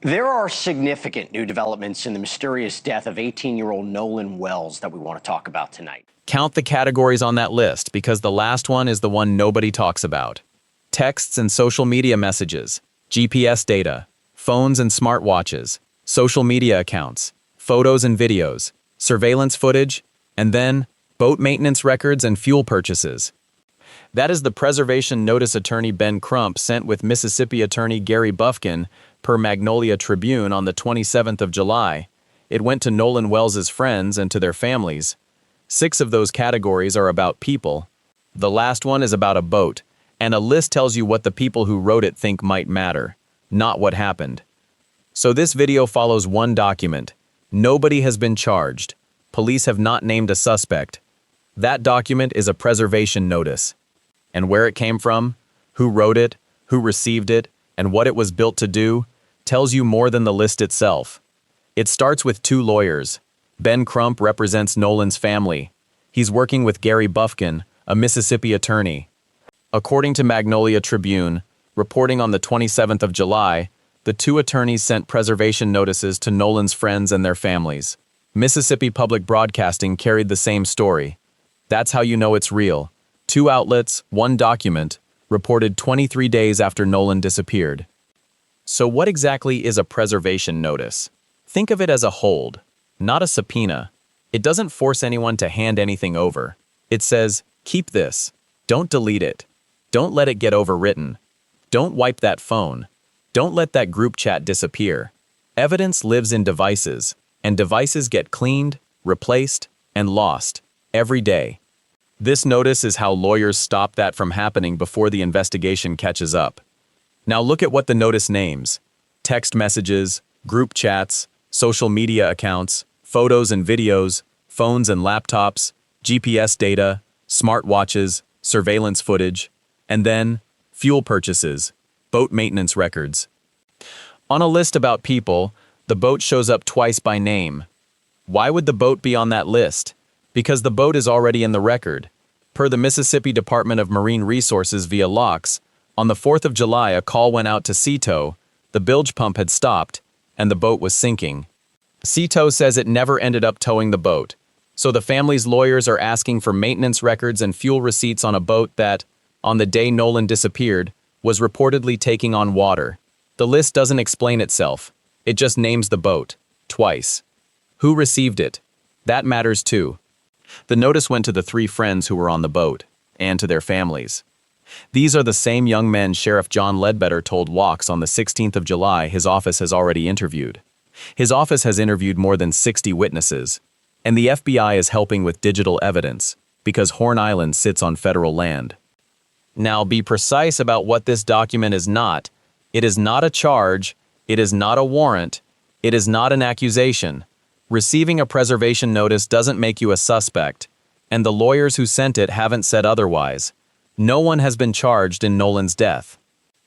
There are significant new developments in the mysterious death of 18-year-old Nolan Wells that we want to talk about tonight. Count the categories on that list because the last one is the one nobody talks about. Texts and social media messages, GPS data, phones and smartwatches, social media accounts, photos and videos, surveillance footage, and then boat maintenance records and fuel purchases. That is the preservation notice attorney Ben Crump sent with Mississippi attorney Gary Bufkin per Magnolia Tribune on the 27th of July. It went to Nolan Wells's friends and to their families. 6 of those categories are about people. The last one is about a boat, and a list tells you what the people who wrote it think might matter, not what happened. So this video follows one document. Nobody has been charged. Police have not named a suspect. That document is a preservation notice. And where it came from, who wrote it, who received it, and what it was built to do, tells you more than the list itself. It starts with 2 lawyers. Ben Crump represents Nolan's family. He's working with Gary Bufkin, a Mississippi attorney. According to Magnolia Tribune, reporting on the 27th of July, the 2 attorneys sent preservation notices to Nolan's friends and their families. Mississippi Public Broadcasting carried the same story. That's how you know it's real. 2 outlets, 1 document, reported 23 days after Nolan disappeared. So what exactly is a preservation notice? Think of it as a hold, not a subpoena. It doesn't force anyone to hand anything over. It says, keep this. Don't delete it. Don't let it get overwritten. Don't wipe that phone. Don't let that group chat disappear. Evidence lives in devices, and devices get cleaned, replaced, and lost every day. This notice is how lawyers stop that from happening before the investigation catches up. Now look at what the notice names: text messages, group chats, social media accounts, photos and videos, phones and laptops, GPS data, smartwatches, surveillance footage, and then fuel purchases, boat maintenance records. On a list about people, the boat shows up twice by name. Why would the boat be on that list? Because the boat is already in the record. Per the Mississippi Department of Marine Resources via WLOX, on the 4th of July a call went out to Sea-Tow, the bilge pump had stopped, and the boat was sinking. Sea-Tow says it never ended up towing the boat, so the family's lawyers are asking for maintenance records and fuel receipts on a boat that, on the day Nolan disappeared, was reportedly taking on water. The list doesn't explain itself, it just names the boat, twice. Who received it? That matters too. The notice went to the 3 friends who were on the boat, and to their families. These are the same young men Sheriff John Ledbetter told WLOX on the 16th of July his office has already interviewed. His office has interviewed more than 60 witnesses, and the FBI is helping with digital evidence, because Horn Island sits on federal land. Now be precise about what this document is not. It is not a charge, it is not a warrant, it is not an accusation. Receiving a preservation notice doesn't make you a suspect, and the lawyers who sent it haven't said otherwise. No one has been charged in Nolan's death.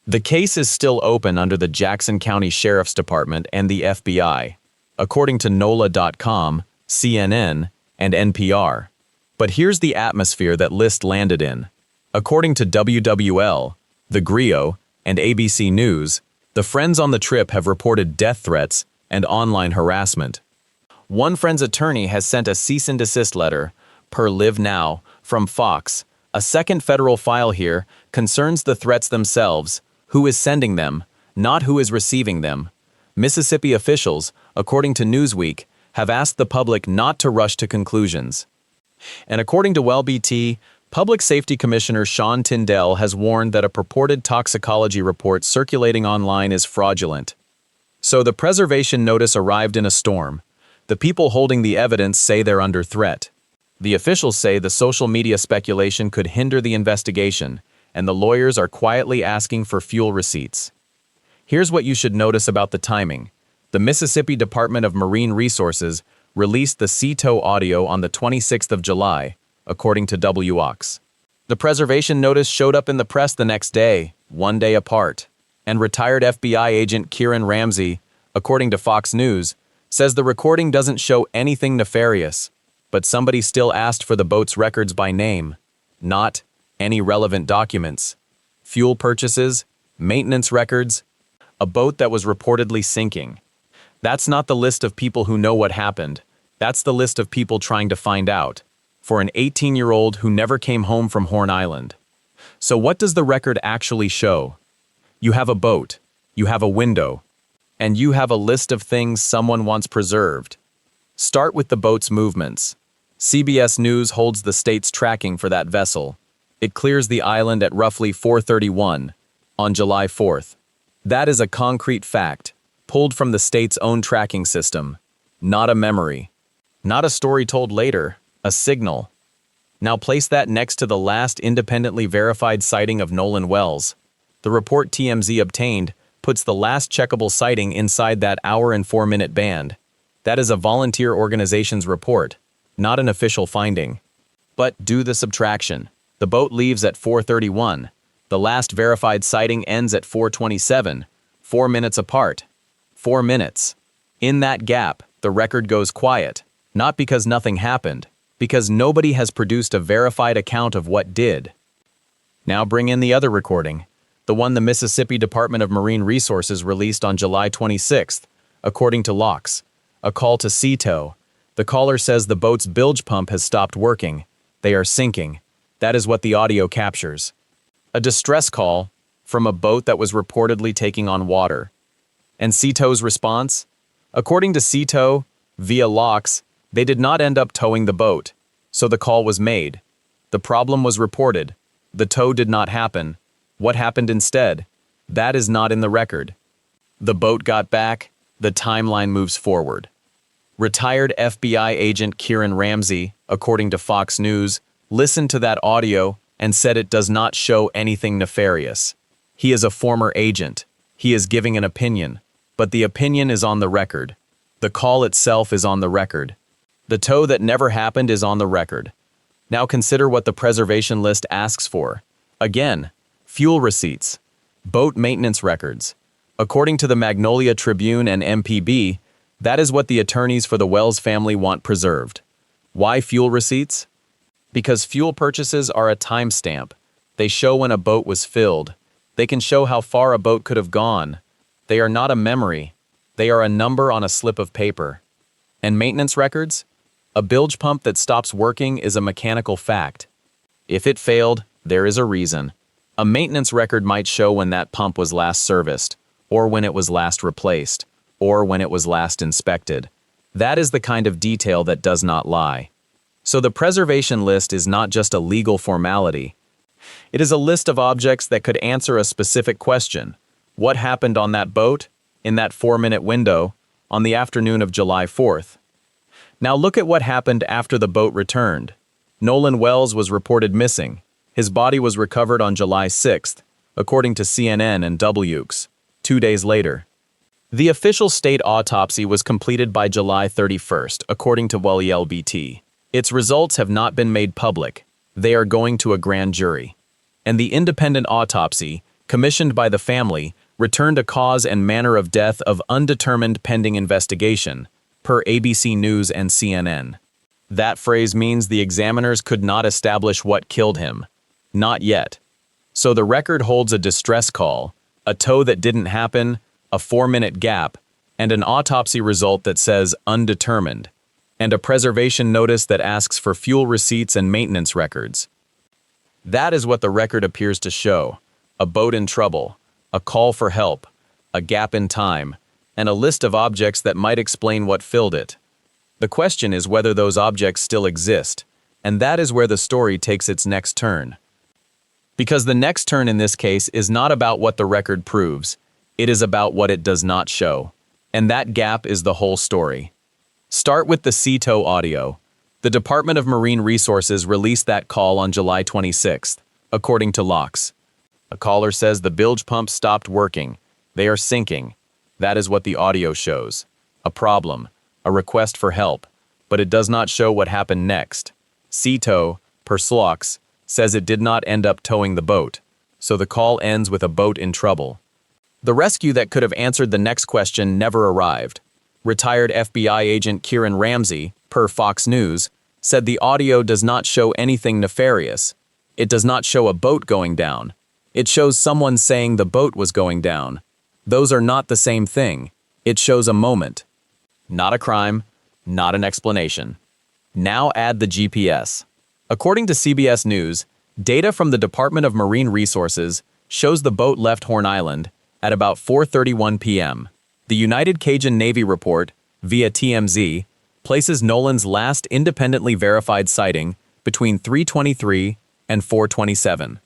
The case is still open under the Jackson County Sheriff's Department and the FBI, according to NOLA.com, CNN, and NPR. But here's the atmosphere that list landed in. According to WWL, The Grio, and ABC News, the friends on the trip have reported death threats and online harassment. One friend's attorney has sent a cease and desist letter, per Live Now, from Fox. A second federal file here concerns the threats themselves, who is sending them, not who is receiving them. Mississippi officials, according to Newsweek, have asked the public not to rush to conclusions. And according to WellBT, Public Safety Commissioner Sean Tindell has warned that a purported toxicology report circulating online is fraudulent. So the preservation notice arrived in a storm. The people holding the evidence say they're under threat. The officials say the social media speculation could hinder the investigation, and the lawyers are quietly asking for fuel receipts. Here's what you should notice about the timing. The Mississippi Department of Marine Resources released the Sea-Tow audio on the 26th of July, according to WLOX. The preservation notice showed up in the press the next day, 1 day apart, and retired FBI agent Kieran Ramsey, according to Fox News, says the recording doesn't show anything nefarious, but somebody still asked for the boat's records by name, not any relevant documents. Fuel purchases, maintenance records. a boat that was reportedly sinking. That's not the list of people who know what happened. That's the list of people trying to find out. For an 18-year-old who never came home from Horn Island. So what does the record actually show? You have a boat, you have a window, and you have a list of things someone wants preserved. Start with the boat's movements. CBS News holds the state's tracking for that vessel. It clears the island at roughly 4:31 on July 4th. That is a concrete fact, pulled from the state's own tracking system. Not a memory. Not a story told later, a signal. Now place that next to the last independently verified sighting of Nolan Wells. The report TMZ obtained puts the last checkable sighting inside that hour and 4-minute band. That is a volunteer organization's report, not an official finding. But do the subtraction. The boat leaves at 4:31. The last verified sighting ends at 4:27, 4 minutes apart. 4 minutes. In that gap, the record goes quiet, not because nothing happened, because nobody has produced a verified account of what did. Now bring in the other recording, the one the Mississippi Department of Marine Resources released on July 26th, according to WLOX, a call to sea tow. The caller says the boat's bilge pump has stopped working. They are sinking. That is what the audio captures. A distress call from a boat that was reportedly taking on water. And Sea Tow's response? According to Sea Tow, via WLOX, they did not end up towing the boat, so the call was made. The problem was reported. The tow did not happen. What happened instead? That is not in the record. The boat got back. The timeline moves forward. Retired FBI agent Kieran Ramsey, according to Fox News, listened to that audio and said it does not show anything nefarious. He is a former agent. He is giving an opinion, but the opinion is on the record. The call itself is on the record. The tow that never happened is on the record. Now consider what the preservation list asks for. Again, fuel receipts, boat maintenance records. According to the Magnolia Tribune and MPB, that is what the attorneys for the Wells family want preserved. Why fuel receipts? Because fuel purchases are a timestamp. They show when a boat was filled. They can show how far a boat could have gone. They are not a memory. They are a number on a slip of paper. And maintenance records? A bilge pump that stops working is a mechanical fact. If it failed, there is a reason. A maintenance record might show when that pump was last serviced, or when it was last replaced, or when it was last inspected. That is the kind of detail that does not lie. So the preservation list is not just a legal formality. It is a list of objects that could answer a specific question. What happened on that boat, in that 4-minute window, on the afternoon of July 4th? Now look at what happened after the boat returned. Nolan Wells was reported missing. His body was recovered on July 6th, according to CNN and WLOX, 2 days later. The official state autopsy was completed by July 31st, according to WLBT. Its results have not been made public. They are going to a grand jury. And the independent autopsy, commissioned by the family, returned a cause and manner of death of undetermined pending investigation, per ABC News and CNN. That phrase means the examiners could not establish what killed him. Not yet. So the record holds a distress call, a tow that didn't happen, a 4-minute gap, and an autopsy result that says undetermined, and a preservation notice that asks for fuel receipts and maintenance records. That is what the record appears to show: a boat in trouble, a call for help, a gap in time, and a list of objects that might explain what filled it. The question is whether those objects still exist, and that is where the story takes its next turn. Because the next turn in this case is not about what the record proves, it is about what it does not show. And that gap is the whole story. Start with the Sea Tow audio. The Department of Marine Resources released that call on July 26th, according to WLOX. A caller says the bilge pump stopped working. They are sinking. That is what the audio shows. A problem, a request for help, but it does not show what happened next. Sea Tow, per WLOX, says it did not end up towing the boat, so the call ends with a boat in trouble. The rescue that could have answered the next question never arrived. Retired FBI agent Kieran Ramsey, per Fox News, said the audio does not show anything nefarious. It does not show a boat going down. It shows someone saying the boat was going down. Those are not the same thing. It shows a moment. Not a crime, not an explanation. Now add the GPS. According to CBS News, data from the Department of Marine Resources shows the boat left Horn Island at about 4:31 p.m. The United Cajun Navy report, via TMZ, places Nolan's last independently verified sighting between 3:23 and 4:27.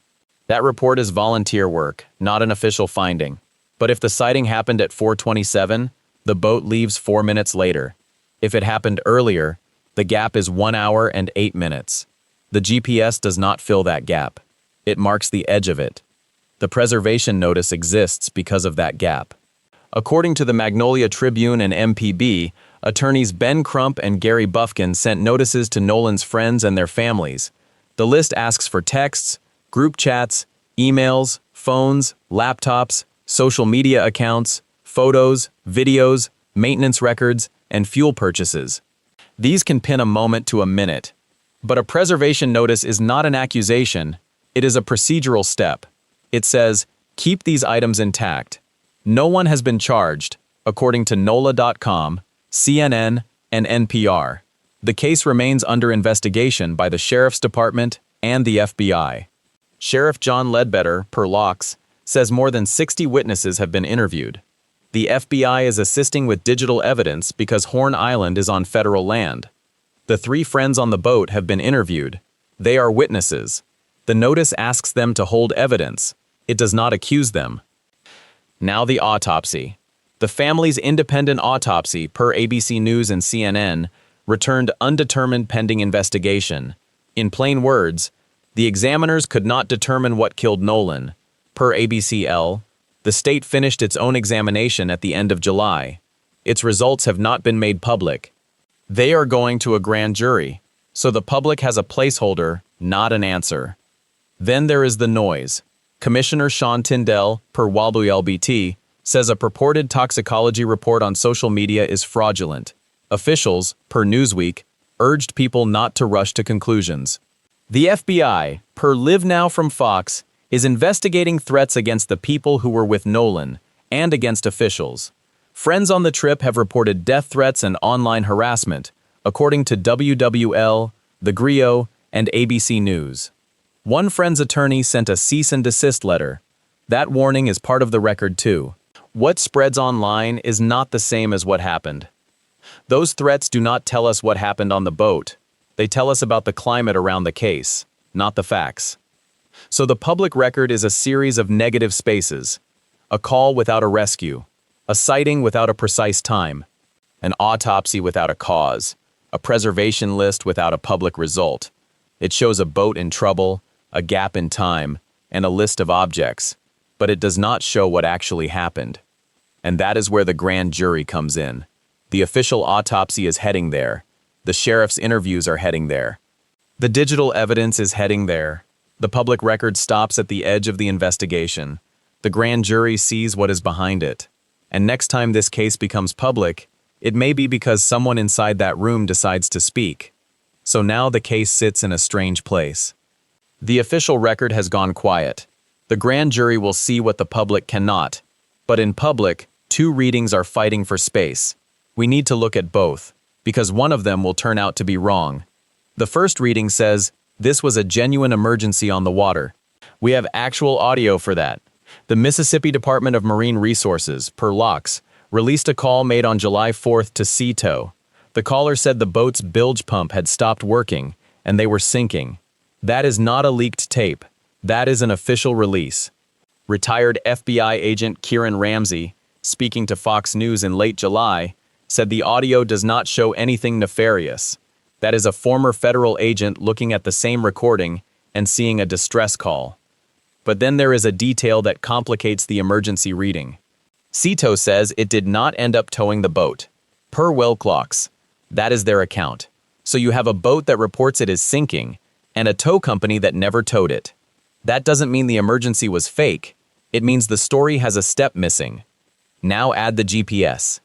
That report is volunteer work, not an official finding. But if the sighting happened at 4:27, the boat leaves 4 minutes later. If it happened earlier, the gap is 1 hour and 8 minutes. The GPS does not fill that gap. It marks the edge of it. The preservation notice exists because of that gap. According to the Magnolia Tribune and MPB, attorneys Ben Crump and Gary Bufkin sent notices to Nolan's friends and their families. The list asks for texts, group chats, emails, phones, laptops, social media accounts, photos, videos, maintenance records, and fuel purchases. These can pin a moment to a minute. But a preservation notice is not an accusation, it is a procedural step. It says, keep these items intact. No one has been charged, according to NOLA.com, CNN, and NPR. The case remains under investigation by the Sheriff's Department and the FBI. Sheriff John Ledbetter, per WLOX, says more than 60 witnesses have been interviewed. The FBI is assisting with digital evidence because Horn Island is on federal land. The 3 friends on the boat have been interviewed. They are witnesses. The notice asks them to hold evidence. It does not accuse them. Now the autopsy. The family's independent autopsy, per ABC News and CNN, returned undetermined pending investigation. In plain words, the examiners could not determine what killed Nolan. Per ABCL, the state finished its own examination at the end of July. Its results have not been made public. They are going to a grand jury, so the public has a placeholder, not an answer. Then there is the noise. Commissioner Sean Tyndall, per WLBT, says a purported toxicology report on social media is fraudulent. Officials, per Newsweek, urged people not to rush to conclusions. The FBI, per Live Now from Fox, is investigating threats against the people who were with Nolan and against officials. Friends on the trip have reported death threats and online harassment, according to WWL, The Grio, and ABC News. One friend's attorney sent a cease and desist letter. That warning is part of the record too. What spreads online is not the same as what happened. Those threats do not tell us what happened on the boat. They tell us about the climate around the case, not the facts. So the public record is a series of negative spaces. A call without a rescue. A sighting without a precise time. An autopsy without a cause. A preservation list without a public result. It shows a boat in trouble, a gap in time, and a list of objects, but it does not show what actually happened. And that is where the grand jury comes in. The official autopsy is heading there. The sheriff's interviews are heading there. The digital evidence is heading there. The public record stops at the edge of the investigation. The grand jury sees what is behind it. And next time this case becomes public, it may be because someone inside that room decides to speak. So now the case sits in a strange place. The official record has gone quiet. The grand jury will see what the public cannot. But in public, 2 readings are fighting for space. We need to look at both, because one of them will turn out to be wrong. The first reading says, this was a genuine emergency on the water. We have actual audio for that. The Mississippi Department of Marine Resources, per WLOX, released a call made on July 4th to Sea-Tow. The caller said the boat's bilge pump had stopped working, and they were sinking. That is not a leaked tape. That is an official release. Retired FBI agent Kieran Ramsey, speaking to Fox News in late July, said the audio does not show anything nefarious. That is a former federal agent looking at the same recording and seeing a distress call. But then there is a detail that complicates the emergency reading. Sea-Tow says it did not end up towing the boat. Per WLOX, that is their account. So you have a boat that reports it is sinking, and a tow company that never towed it. That doesn't mean the emergency was fake. It means the story has a step missing. Now add the GPS.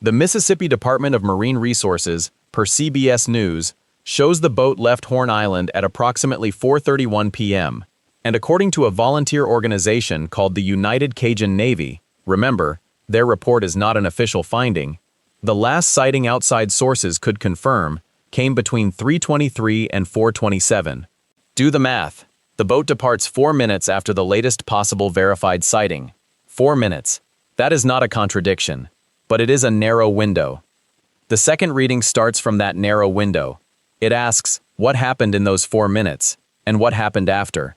The Mississippi Department of Marine Resources, per CBS News, shows the boat left Horn Island at approximately 4:31 p.m., and according to a volunteer organization called the United Cajun Navy, Remember, their report is not an official finding. The last sighting outside sources could confirm came between 3:23 and 4:27. Do the math. The boat departs 4 minutes after the latest possible verified sighting. 4 minutes. That is not a contradiction, but it is a narrow window. The second reading starts from that narrow window. It asks, what happened in those 4 minutes, and what happened after?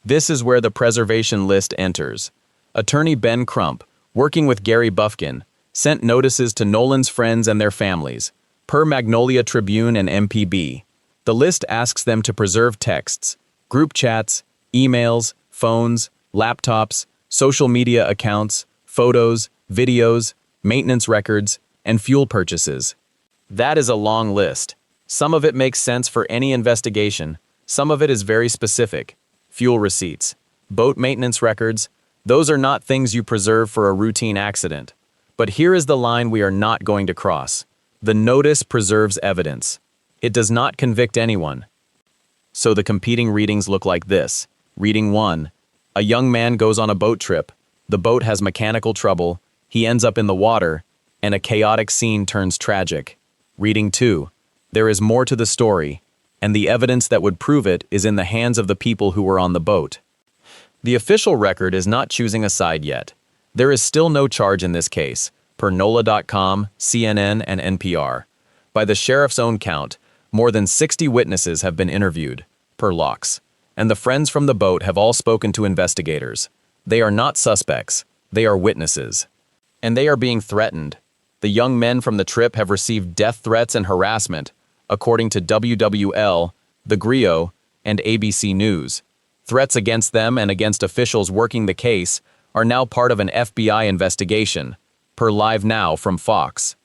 This is where the preservation list enters. Attorney Ben Crump, working with Gary Bufkin, sent notices to Nolan's friends and their families, per Magnolia Tribune and MPB. The list asks them to preserve texts, group chats, emails, phones, laptops, social media accounts, photos, videos, maintenance records, and fuel purchases. That is a long list. Some of it makes sense for any investigation, some of it is very specific. Fuel receipts, boat maintenance records, those are not things you preserve for a routine accident. But here is the line we are not going to cross. The notice preserves evidence. It does not convict anyone. So the competing readings look like this. Reading 1. A young man goes on a boat trip. The boat has mechanical trouble. He ends up in the water, and a chaotic scene turns tragic. Reading 2. There is more to the story, and the evidence that would prove it is in the hands of the people who were on the boat. The official record is not choosing a side yet. There is still no charge in this case, per NOLA.com, CNN, and NPR. By the sheriff's own count, more than 60 witnesses have been interviewed, per WLOX, and the friends from the boat have all spoken to investigators. They are not suspects, they are witnesses. And they are being threatened. The young men from the trip have received death threats and harassment, according to WWL, The Grio, and ABC News. Threats against them and against officials working the case are now part of an FBI investigation, per Live Now from Fox.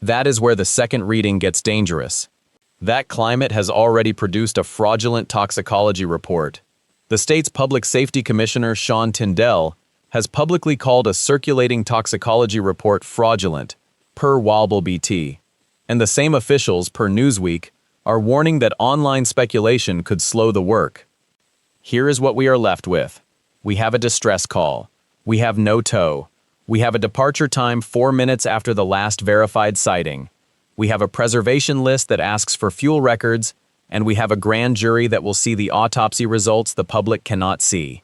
That is where the second reading gets dangerous. That climate has already produced a fraudulent toxicology report. The state's Public Safety Commissioner Sean Tyndall has publicly called a circulating toxicology report fraudulent, per Wobble BT. And the same officials, per Newsweek, are warning that online speculation could slow the work. Here is what we are left with. We have a distress call. We have no tow. We have a departure time 4 minutes after the last verified sighting. We have a preservation list that asks for fuel records, and we have a grand jury that will see the autopsy results the public cannot see.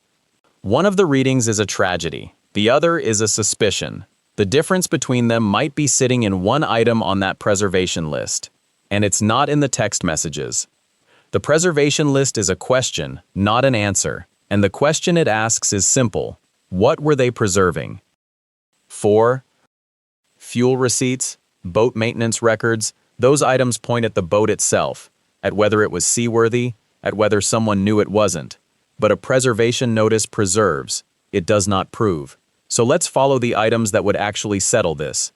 One of the readings is a tragedy. The other is a suspicion. The difference between them might be sitting in one item on that preservation list, and it's not in the text messages. The preservation list is a question, not an answer, and the question it asks is simple. What were they preserving? 4. Fuel receipts, boat maintenance records, those items point at the boat itself, at whether it was seaworthy, at whether someone knew it wasn't. But a preservation notice preserves, it does not prove. So let's follow the items that would actually settle this.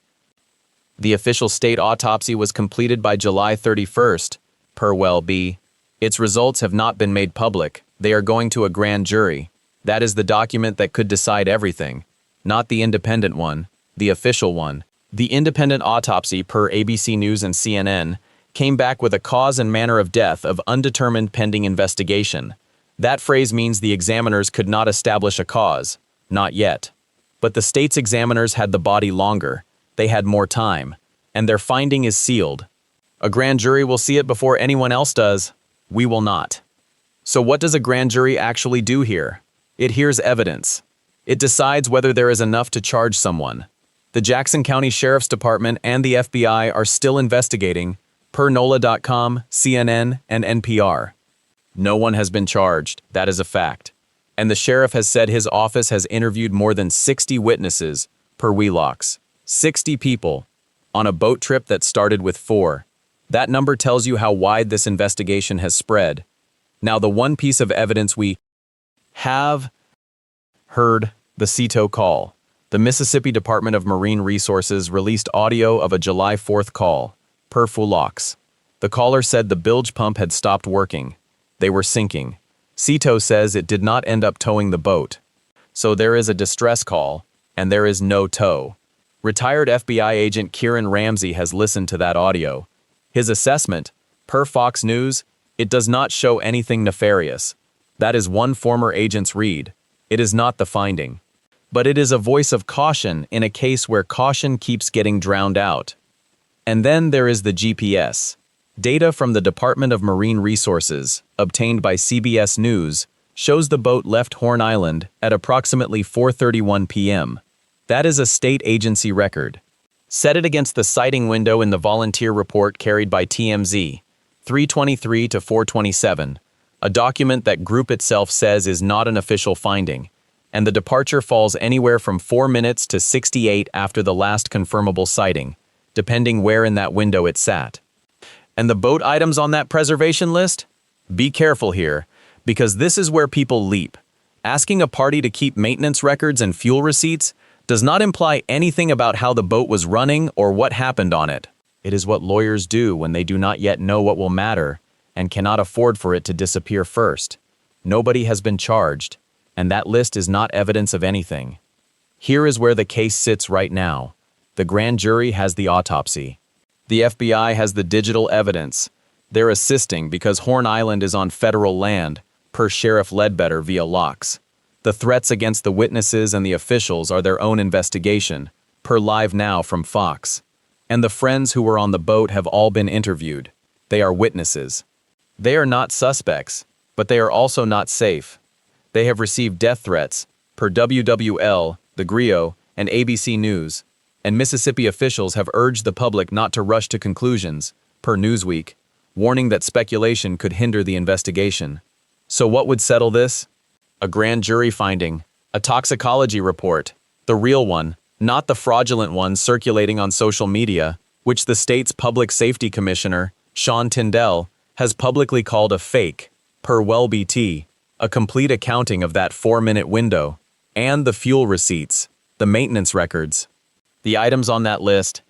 The official state autopsy was completed by July 31st, per WLB. Its results have not been made public. They are going to a grand jury. That is the document that could decide everything. Not the independent one, the official one. The independent autopsy, per ABC News and CNN, came back with a cause and manner of death of undetermined pending investigation. That phrase means the examiners could not establish a cause. Not yet. But the state's examiners had the body longer. They had more time. And their finding is sealed. A grand jury will see it before anyone else does. We will not. So what does a grand jury actually do here? It hears evidence. It decides whether there is enough to charge someone. The Jackson County Sheriff's Department and the FBI are still investigating, per NOLA.com, CNN, and NPR. No one has been charged, that is a fact. And the sheriff has said his office has interviewed more than 60 witnesses, per WLOX. 60 people, on a boat trip that started with 4. That number tells you how wide this investigation has spread. Now, the one piece of evidence we have heard, the CETO call. The Mississippi Department of Marine Resources released audio of a July 4th call, per WLOX. The caller said the bilge pump had stopped working. They were sinking. CETO says it did not end up towing the boat. So there is a distress call, and there is no tow. Retired FBI agent Kieran Ramsey has listened to that audio. His assessment, per Fox News, it does not show anything nefarious. That is one former agent's read. It is not the finding. but it is a voice of caution in a case where caution keeps getting drowned out. And then there is the GPS. Data from the Department of Marine Resources, obtained by CBS News, shows the boat left Horn Island at approximately 4:31 p.m. That is a state agency record. Set it against the sighting window in the volunteer report carried by TMZ, 323 to 427, a document that group itself says is not an official finding, and the departure falls anywhere from 4 minutes to 68 after the last confirmable sighting, depending where in that window it sat. And the boat items on that preservation list? Be careful here, because this is where people leap. Asking a party to keep maintenance records and fuel receipts does not imply anything about how the boat was running or what happened on it. It is what lawyers do when they do not yet know what will matter and cannot afford for it to disappear first. Nobody has been charged, and that list is not evidence of anything. Here is where the case sits right now. The grand jury has the autopsy. The FBI has the digital evidence. They're assisting because Horn Island is on federal land, per Sheriff Ledbetter via WLOX. The threats against the witnesses and the officials are their own investigation, per Live Now from Fox. And the friends who were on the boat have all been interviewed. They are witnesses. They are not suspects, but they are also not safe. They have received death threats, per WWL, The Grio, and ABC News. And Mississippi officials have urged the public not to rush to conclusions, per Newsweek, warning that speculation could hinder the investigation. So what would settle this? A grand jury finding, a toxicology report, the real one, not the fraudulent one circulating on social media, which the state's public safety commissioner, Sean Tyndall, has publicly called a fake, per WellBT, a complete accounting of that 4-minute window, and the fuel receipts, the maintenance records. The items on that list,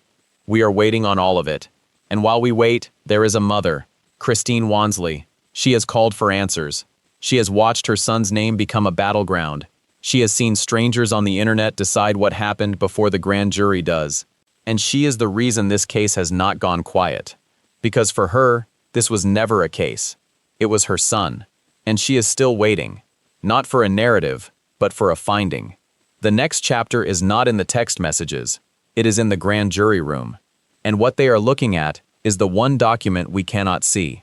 we are waiting on all of it. And while we wait, there is a mother, Christine Wansley. She has called for answers. She has watched her son's name become a battleground. She has seen strangers on the internet decide what happened before the grand jury does. And she is the reason this case has not gone quiet. Because for her, this was never a case. It was her son. And she is still waiting. Not for a narrative, but for a finding. The next chapter is not in the text messages. It is in the grand jury room. And what they are looking at is the one document we cannot see.